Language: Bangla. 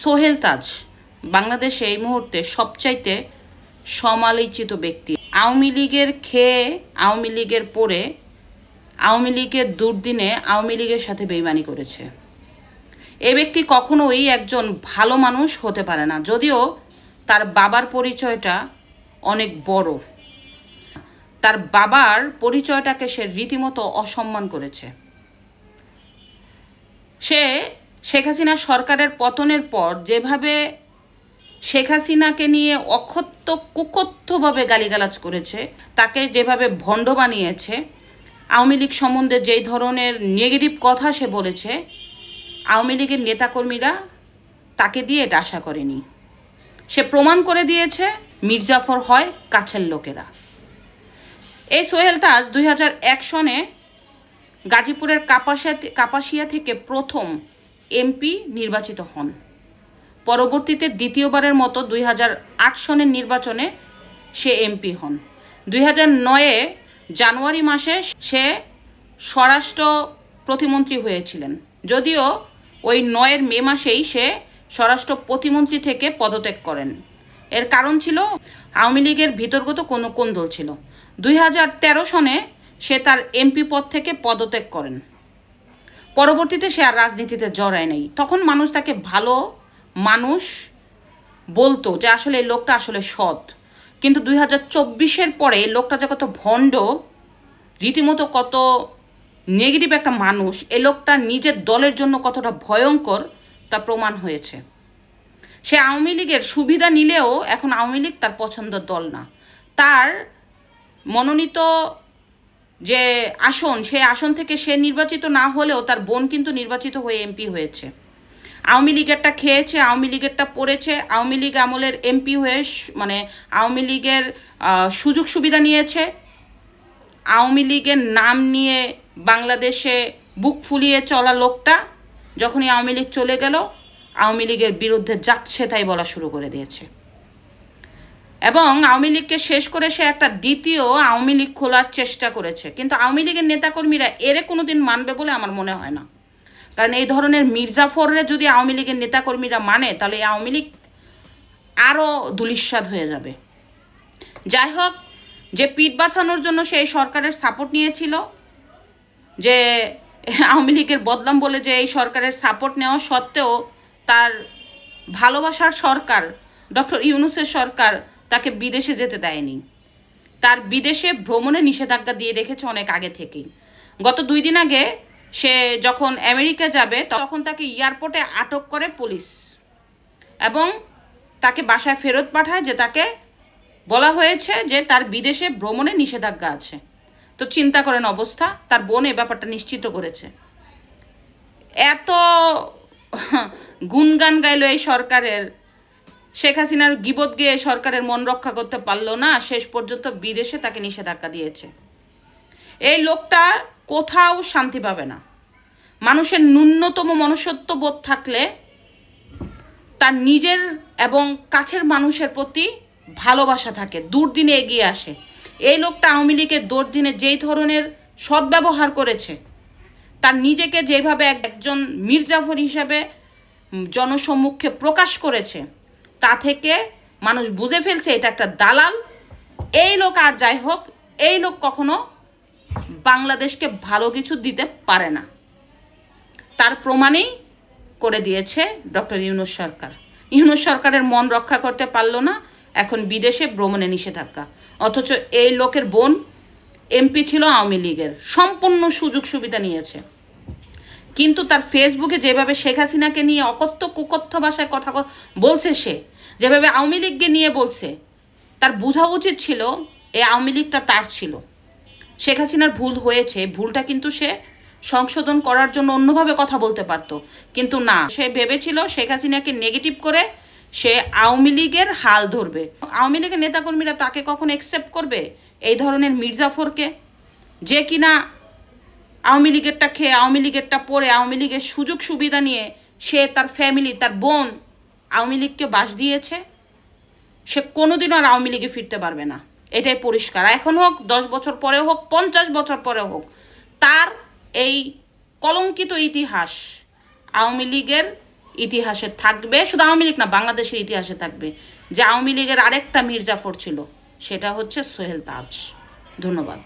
সোহেল তাজ বাংলাদেশে এই মুহূর্তে সবচাইতে সমালোচিত ব্যক্তি। আওয়ামী লীগের খেয়ে, আওয়ামী লীগের পরে, আওয়ামী লীগের দুর্দিনে আওয়ামী লীগের সাথে বেইমানি করেছে। এ ব্যক্তি কখনোই একজন ভালো মানুষ হতে পারে না, যদিও তার বাবার পরিচয়টা অনেক বড়। তার বাবার পরিচয়টাকে সে রীতিমতো অসম্মান করেছে। সে শেখ হাসিনা সরকারের পতনের পর যেভাবে শেখ হাসিনাকে নিয়ে অকথ্য কুকথ্যভাবে গালিগালাজ করেছে, তাকে যেভাবে ভণ্ড বানিয়েছে, আওয়ামী লীগ সম্বন্ধে যেই ধরনের নেগেটিভ কথা সে বলেছে, আওয়ামী লীগের নেতাকর্মীরা তাকে দিয়ে এটা আশা করেনি। সে প্রমাণ করে দিয়েছে মির্জাফর হয় কাছের লোকেরা। এই সোহেল তাজ 2001 সনে গাজীপুরের কাপাসিয়া থেকে প্রথম এমপি নির্বাচিত হন। পরবর্তীতে দ্বিতীয়বারের মতো 2008 সনের নির্বাচনে সে এমপি হন। 2009-এ জানুয়ারি মাসে সে স্বরাষ্ট্র প্রতিমন্ত্রী হয়েছিলেন, যদিও ওই 9-এর মে মাসেই সে স্বরাষ্ট্র প্রতিমন্ত্রী থেকে পদত্যাগ করেন। এর কারণ ছিল আওয়ামী লীগের ভিতরগত কোনো কোন্দল ছিল। 2013 সনে সে তার এমপি পদ থেকে পদত্যাগ করেন। পরবর্তীতে সে আর রাজনীতিতে জড়ায় নাই। তখন মানুষ তাকে ভালো মানুষ বলতো, যে আসলে এই লোকটা আসলে সৎ। কিন্তু 2024-এর পরে এই লোকটা যে কত ভণ্ড, রীতিমতো কত নেগেটিভ একটা মানুষ, এই লোকটা নিজের দলের জন্য কতটা ভয়ঙ্কর তা প্রমাণ হয়েছে। সে আওয়ামী লীগের সুবিধা নিলেও এখন আওয়ামী লীগ তার পছন্দের দল না। তার মনোনীত যে আসন, সেই আসন থেকে সে নির্বাচিত না হলেও তার বোন কিন্তু নির্বাচিত হয়ে এমপি হয়েছে। আওয়ামী লীগেরটা খেয়েছে, আওয়ামী লীগেরটা পড়েছে, আওয়ামী লীগ আমলের এমপি হয়ে মানে আওয়ামী লীগের সুযোগ সুবিধা নিয়েছে। আওয়ামী লীগের নাম নিয়ে বাংলাদেশে বুক ফুলিয়ে চলা লোকটা যখনই আওয়ামী লীগ চলে গেল, আওয়ামী লীগের বিরুদ্ধে যাচ্ছে তাই বলা শুরু করে দিয়েছে। এবং আওয়ামী লীগকে শেষ করে সে একটা দ্বিতীয় আওয়ামী লীগ খোলার চেষ্টা করেছে। কিন্তু আওয়ামী লীগের নেতাকর্মীরা এরে কোনোদিন মানবে বলে আমার মনে হয় না। কারণ এই ধরনের মির্জাফররে যদি আওয়ামী লীগের নেতাকর্মীরা মানে, তাহলে এই আওয়ামী লীগ আরও ধূলিসাৎ হয়ে যাবে। যাই হোক, যে পিঠ বাঁচানোর জন্য সে এই সরকারের সাপোর্ট নিয়েছিল, যে আওয়ামী লীগের বদনাম বলে যে এই সরকারের সাপোর্ট নেওয়া সত্ত্বেও তার ভালোবাসার সরকার ডক্টর ইউনূসের সরকার তাকে বিদেশে যেতে দেয়নি। তার বিদেশে ভ্রমণে নিষেধাজ্ঞা দিয়ে রেখেছে অনেক আগে থেকেই। গত 2 দিন আগে সে যখন আমেরিকা যাবে, তখন তাকে এয়ারপোর্টে আটক করে পুলিশ এবং তাকে বাসায় ফেরত পাঠায়, যে তাকে বলা হয়েছে যে তার বিদেশে ভ্রমণে নিষেধাজ্ঞা আছে। তো চিন্তা করেন অবস্থা, তার বোন এই ব্যাপারটা নিশ্চিত করেছে। এত গুণগান গাইল এই সরকারের, শেখ হাসিনার গিবত গিয়ে সরকারের মন রক্ষা করতে পারলো না, শেষ পর্যন্ত বিদেশে তাকে নিষেধাজ্ঞা দিয়েছে। এই লোকটা কোথাও শান্তি পাবে না। মানুষের ন্যূনতম মনুষ্যত্ব বোধ থাকলে তার নিজের এবং কাছের মানুষের প্রতি ভালোবাসা থাকে, দুর্দিনে এগিয়ে আসে। এই লোকটা আওয়ামী লীগের দুর্দিনে যেই ধরনের সদ্ব্যবহার করেছে, তার নিজেকে যেভাবে একজন মির্জাফর হিসাবে জনসম্মুখে প্রকাশ করেছে, তা থেকে মানুষ বুঝে ফেলছে এটা একটা দালাল। এই লোক আর যাই হোক, এই লোক কখনো বাংলাদেশকে ভালো কিছু দিতে পারে না। তার প্রমাণেই করে দিয়েছে ডক্টর ইউনূস সরকার। ইউনূস সরকারের মন রক্ষা করতে পারলো না, এখন বিদেশে ভ্রমণে নিষেধাজ্ঞা। অথচ এই লোকের বোন এমপি ছিল আওয়ামী লীগের, সম্পূর্ণ সুযোগ সুবিধা নিয়েছে। কিন্তু তার ফেসবুকে যেভাবে শেখ হাসিনাকে নিয়ে অকথ্য কুকথ্য ভাষায় কথা বলছে, সে যেভাবে আওয়ামী লীগকে নিয়ে বলছে, তার বোঝা উচিত ছিল এই আওয়ামী লীগটা তার ছিল। শেখ হাসিনার ভুল হয়েছে, ভুলটা কিন্তু সে সংশোধন করার জন্য অন্যভাবে কথা বলতে পারতো, কিন্তু না, সে ভেবেছিল শেখ হাসিনাকে নেগেটিভ করে সে আওয়ামী লীগের হাল ধরবে। আওয়ামী লীগের নেতাকর্মীরা তাকে কখন অ্যাকসেপ্ট করবে? এই ধরনের মির্জাফরকে, যে কিনা আওয়ামী লীগেরটা খেয়ে, আওয়ামী লীগেরটা পড়ে, আওয়ামী লীগের সুযোগ সুবিধা নিয়ে সে, তার ফ্যামিলি, তার বোন আওয়ামী লীগকে বাস দিয়েছে। সে কোনোদিনও আর আওয়ামী লীগে ফিরতে পারবে না, এটাই পরিষ্কার। এখন হোক 10 বছর পরে হোক, 50 বছর পরে হোক, তার এই কলঙ্কিত ইতিহাস আওয়ামী লীগের ইতিহাসে থাকবে, শুধু আওয়ামী লীগ না, বাংলাদেশের ইতিহাসে থাকবে যে আওয়ামী লীগের আরেকটা মীর জাফর ছিল, সেটা হচ্ছে সোহেল তাজ। ধন্যবাদ।